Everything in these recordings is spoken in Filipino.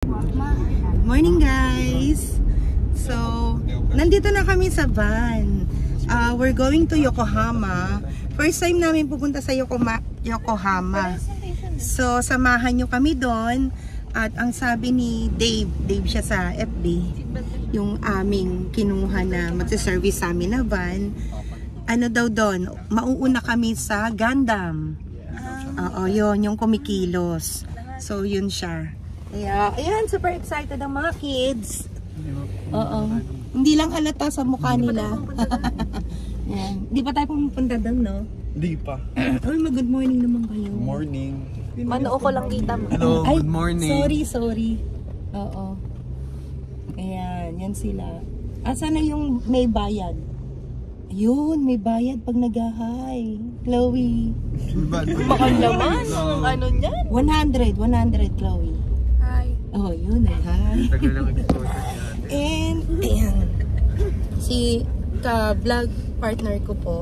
Good morning guys! So, nandito na kami sa van. We're going to Yokohama. First time namin pupunta sa Yokohama. So, samahan nyo kami doon. At ang sabi ni Dave siya sa FB, yung aming kinuha na magsiservice sa amin na van. Ano daw doon? Mauuna kami sa Gundam. Oo, yun, yung kumikilos. So, yun siya. Yeah, ayan, super excited ang mga kids. Oo. Hindi lang halata sa mukha nila. Yan. Hindi pa tayo pumunta doon, no? Hindi pa. Uy, good morning naman kayo. Good morning. Manoo ko lang kita mo. Hello, Ay, good morning. Sorry. Oo. Ayan, yan sila. Asa na yung may bayad? Ayun, may bayad pag nag-hi. Chloe. Bakal naman. Ano niyan? 100, Chloe. Hi. Oh, yun eh. Hi. Tagal lang exposure natin. And, ayan. Si ka-vlog partner ko po.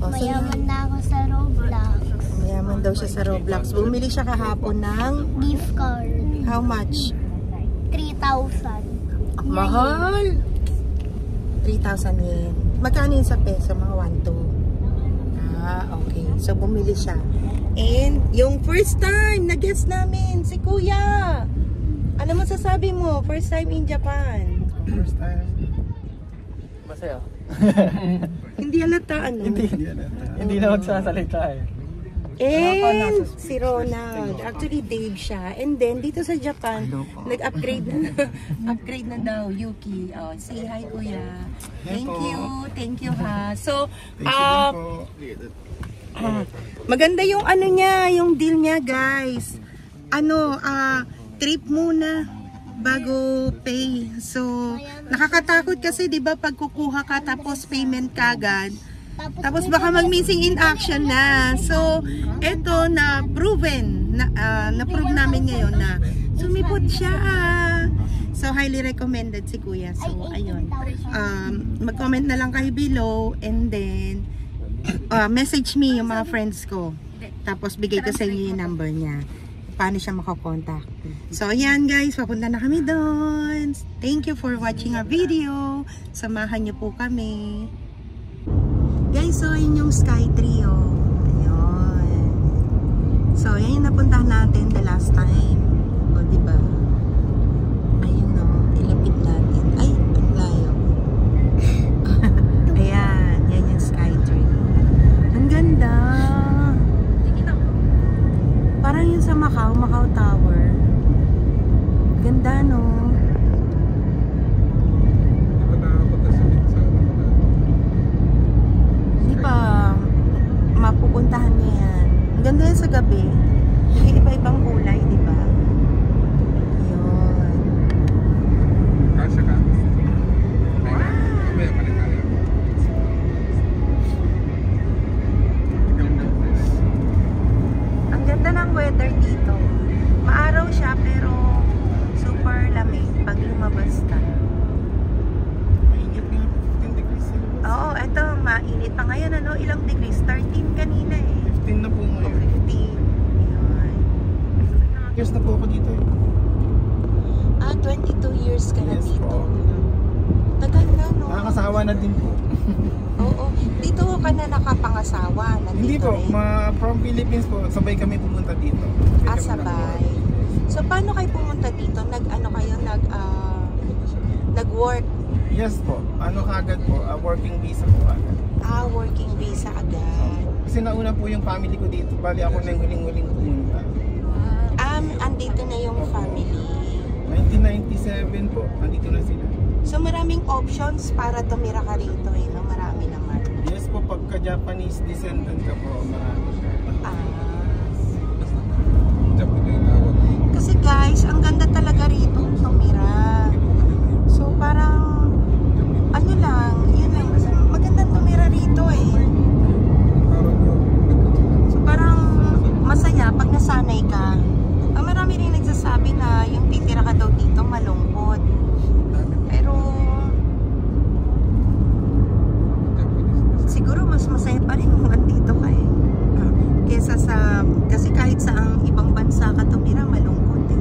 Oh, Mayaman na ako sa Roblox. Mayaman daw siya sa Roblox. Bumili siya kahapon ng Gift card. how much? 3,000. Mahal! 3,000 yen. Magkano yun sa peso? Mga 1, 2. Okay. So, bumili siya. And, yung first time na guest namin, si Kuya. Ano mo sasabi mo? First time in Japan. First time. Masaya. Hindi halata, ano? Hindi na magsasalita eh. And si Ronald, actually Dave siya. And then dito sa Japan, nag-upgrade na daw Yuki. Oh, say hi Kuya. Thank you ha. So, maganda yung ano niya, yung deal niya, guys. Trip muna bago pay. So, nakakatakot kasi 'di ba pag kukuha ka tapos payment kagad. Tapos baka mag-missing in action na. So, eto na proven, na-prove namin ngayon na sumipot siya. So, highly recommended si Kuya. So, ayun. Mag-comment na lang kayo below and then message me yung mga friends ko. Tapos bigay ko sa inyo yung number niya. Paano siya makakontakt. So, ayan guys. Papunta na kami doon. Thank you for watching our video. Samahan niyo po kami. Guys, so yun yung Skytree, oh. Ayun. So, yan yung napuntahan natin the last time. O, diba? Ayun, oh. Ilapit natin. Ay, ang layo. Ayan. Yan yung Skytree. Ang ganda. Parang yun sa Macau Tower. Ganda, no? Mapupuntahan niya yan. Ang ganda yan sa gabi. May iba-ibang kulay, di ba? Yun. Kasya ka? Ang ganda ng weather dito. Maaraw siya pero super lamig pag lumabas ka. Oo, eto, mainit pa ngayon, ano? Ilang degrees? 13 kanina eh. 15 na po ngayon. 15. Yun. Years na po ako dito eh. 22 years ka na Yes dito. po. Tagal na, no? Nakakasawa na din po. Oo. Dito ka na nakapangasawa. Hindi po, rin. from Philippines po, sabay kami pumunta dito. Sabay. So, paano kayo pumunta dito? Nag-work? Yes po. Ano kagad po? Working visa po agad. Working visa agad. Kasi nauna po yung family ko dito. Bali ako na yung huling-huling pumunta. Andito na yung family. 1997 po. Andito na sila. So, maraming options para tumira ka rito eh. No? Marami naman. Yes po, pagka-Japanese descendant ka po, marami. Kasi guys, ang ganda talaga rito tumira. So, parang ano lang, yun lang. Magandang tumira rito eh. So, parang masaya pag nasanay ka. Marami rin nagsasabi na yung titira ka daw dito malungkot. Pero siguro mas masaya pa rin kung andito ka eh. Kesa sa, kasi kahit sa ang ibang bansa ka tumira, malungkot eh.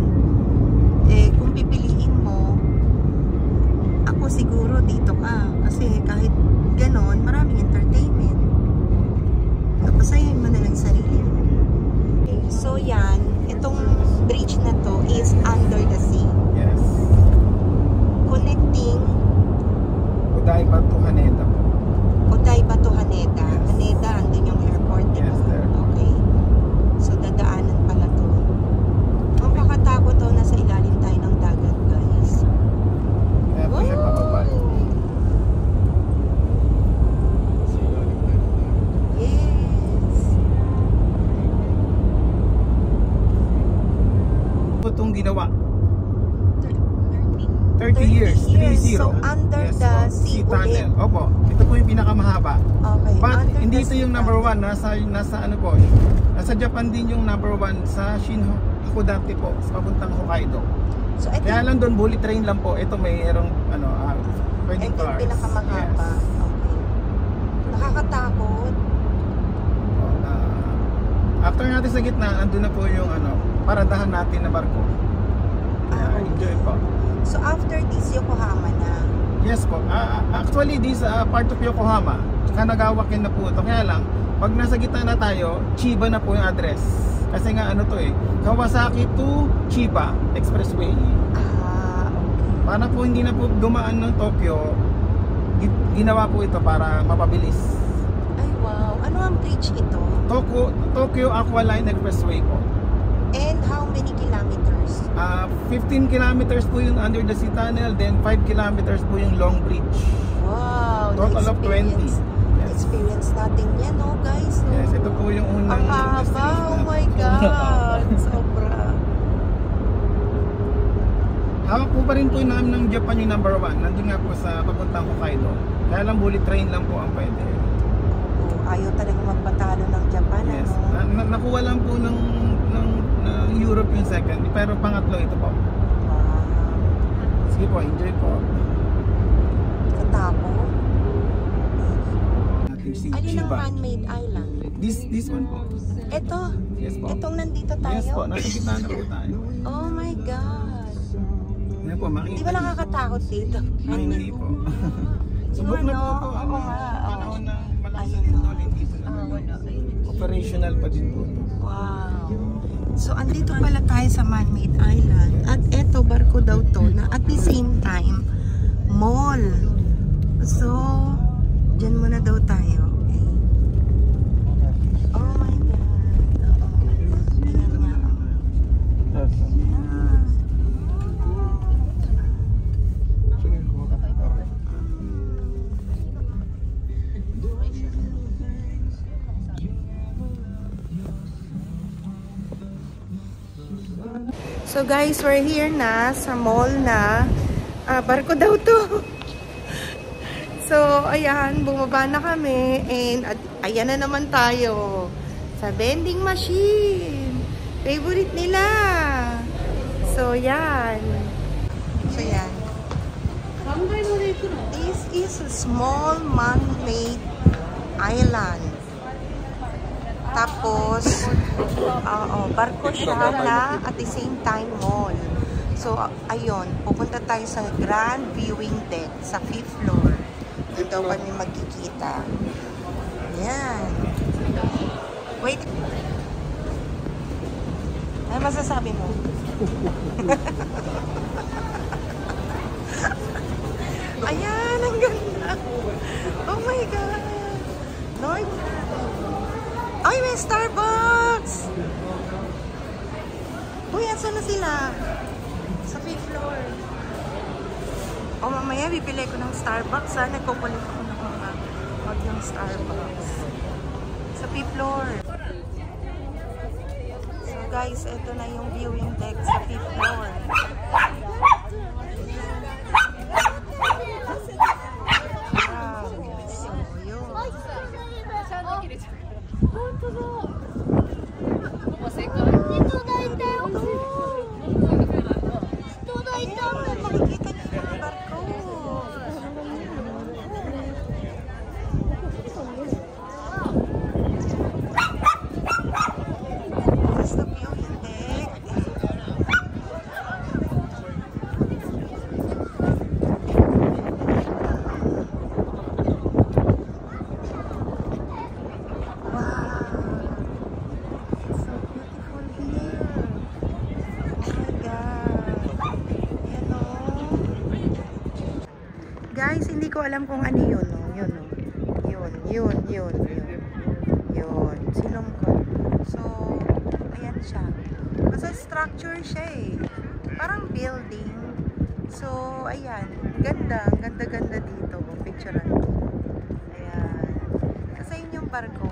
30 years. 30. So, under Yes, the po. sea ulit. tunnel. Opo. Ito po yung pinakamahaba. Okay. But under hindi the ito sea yung number tunnel. 1. Nasa ano po. Nasa Japan din yung number 1 sa Hakodate po. Sa papuntang Hokkaido. So, ito Kaya lang doon bullet train lang po. Ito mayroong pwedeng yung cars. pinakamahaba. Yes. Okay. Nakakatakot. After natin sa gitna, andun na po yung paradahan natin na barko. Ah, Enjoy po. So, after this, Yokohama na. Yes po. Actually, this part of Yokohama, Kanagawakin na po ito. Kaya lang, pag nasa gitna na tayo, Chiba na po yung address. Kasi nga Kawasaki to Chiba Expressway. Ah, okay. Para po hindi na po dumaan ng Tokyo, ginawa po ito para mapabilis. Ay, wow. Ano ang bridge ito? Tokyo Aqualine Expressway po. And how many kilometers? 15 kilometers po yung under the sea tunnel, then 5 kilometers po yung long bridge. Wow. Total of 20. Experience natin yan, no, guys? No? Yes, ito po yung unang Ang haba. Oh my God. Sobra. Hawak po pa rin po namin ng Japan yung number 1. Nandun nga po sa papuntang Hokkaido. Kaya lang bullet train lang po ang pwede. Ayaw talaga magpatalo ng Japan, Yes. ano? Nakuha lang po ng Europe yung second. Pero pangatlo ito po. Wow. Sige po, enjoy po. Katakot. Natin si Alin ang Chiba. man-made island? This one po. Ito. Yes po. Itong nandito tayo? Yes po, nasa gitna na po tayo. Oh my God. Yan po, makikita. Di ba nakakatakot dito? Ay, hindi po. Subok na po ito. Oo nga. Panahon ng malakas na dito, hindi po na. Wala. Operational pa din po ito. Wow. So, andito pala tayo sa man-made island. At eto, barko daw to na at the same time, mall. So, dyan muna daw tayo. Okay. Oh my God. Oo. Ayan nga. Ah. So guys, we're here na sa mall na. Barko daw to. So, ayan, bumaba na kami. And ayan na naman tayo sa vending machine. Favorite nila. So, yan. So, yan. This is a small man-made island. Tapos, barko siya na at the same time mall. So, ayun, pupunta tayo sa grand viewing deck sa 5th floor. Dito kami magkikita. Yan. Wait. Ano masasabi mo? Ayan, ang ganda. Oh my God. Lord. Ay, may Starbucks! Uy, asan na sila? Sa 5th floor. O, mamaya bibili ko ng Starbucks, ha? Nagkukulit ako ng mga wag ng Starbucks. Sa 5th floor. So, guys, ito na yung viewing deck sa 5th floor. Wow. So, yun. Makikita niyo yung barko. This is the viewing deck. Guys, hindi ko alam kung ano yun, no? Yun, no? Yun. Silongkot. So, ayan siya. Basta structure siya eh. Parang building. So, ayan. Ganda dito. Picturean ko. Ayan. Kasi yun yung barko.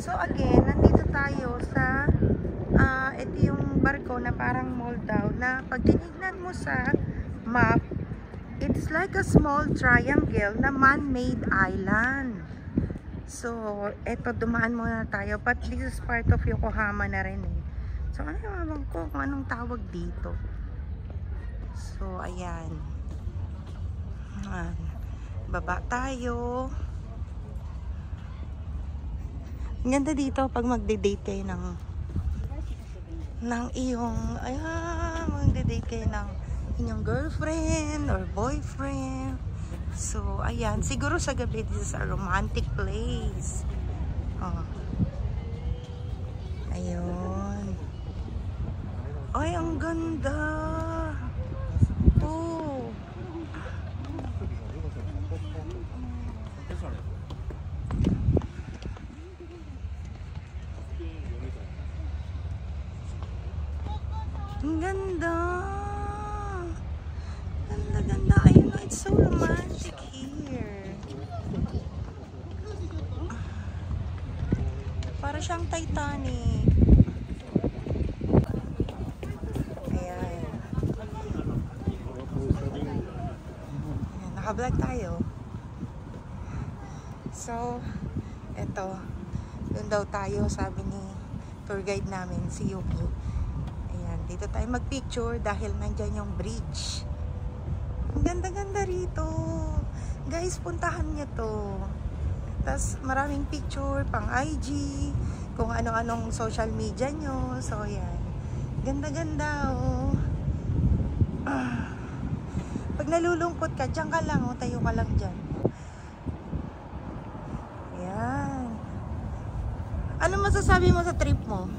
So, again, nandito tayo sa ito yung barko na parang mall daw na pag tinignan mo sa map, it's like a small triangle na man-made island. So, eto, dumaan muna tayo. But this is part of Yokohama na rin eh. So, ano naman ko kung anong tawag dito. So, ayan. Baba tayo. Ang ganda dito pag magde-date kayo ng iyong, magde-date kayo ng inyong girlfriend or boyfriend. So, ayan. Siguro sa gabi, this is a romantic place. Oh. Ayun. Ay, ang ganda. Oh. Ang ganda. Ganda. Ayun, it's so romantic here. Para siyang Titanic. Ayan. Naka-vlog tayo. So, eto. Doon daw tayo, sabi ni tour guide namin, si Yuki. Ayan, dito tayo mag-picture dahil nandyan yung bridge. Ang ganda-ganda rito. Guys, puntahan nyo to. Tapos maraming picture pang IG, kung ano-anong social media nyo. So, ayan. Ganda-ganda, oh. Pag nalulungkot ka, dyan ka lang, oh. Tayo ka lang dyan. Ayan. Ano masasabi mo sa trip mo?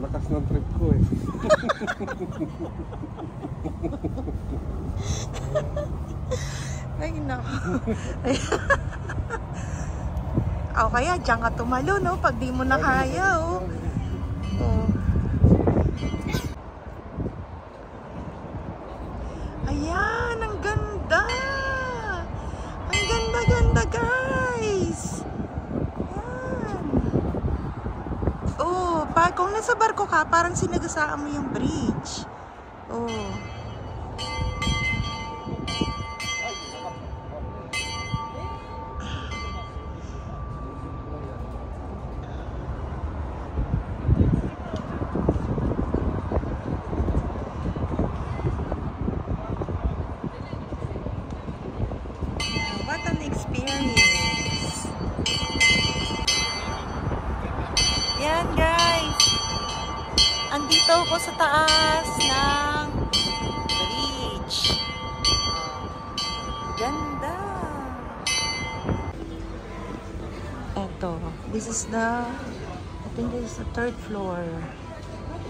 Lakas ng trip ko eh. Ay, nako. O kaya, dyan ka tumalo, no? Pag di mo na kaya, oh. Oh. Ayan, ang ganda. Ang ganda-ganda, guys. Ayan. Oh, kung nasa barko ka, parang sinagasaan mo yung bridge. Oh. What an experience. Yan, guys. Andito ako sa taas ng bridge. Ganda. Eto, this is the, I think this is the 3rd floor.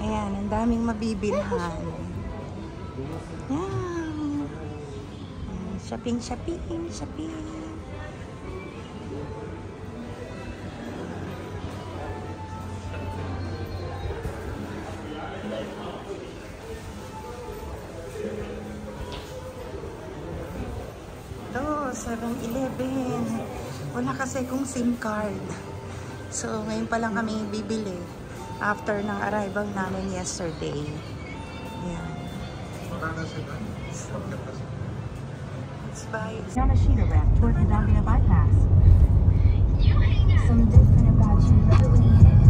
Ayan, ang daming mabibilhan. Yan. Shopping. Ito, 7-Eleven. Wala kasi kung SIM card. So, ngayon pa lang kami bibili after ng arrival namin yesterday. Ayan. So, let's buy it. Yamashita ramp toward the Nagano bypass. Something different about you, love when you hit.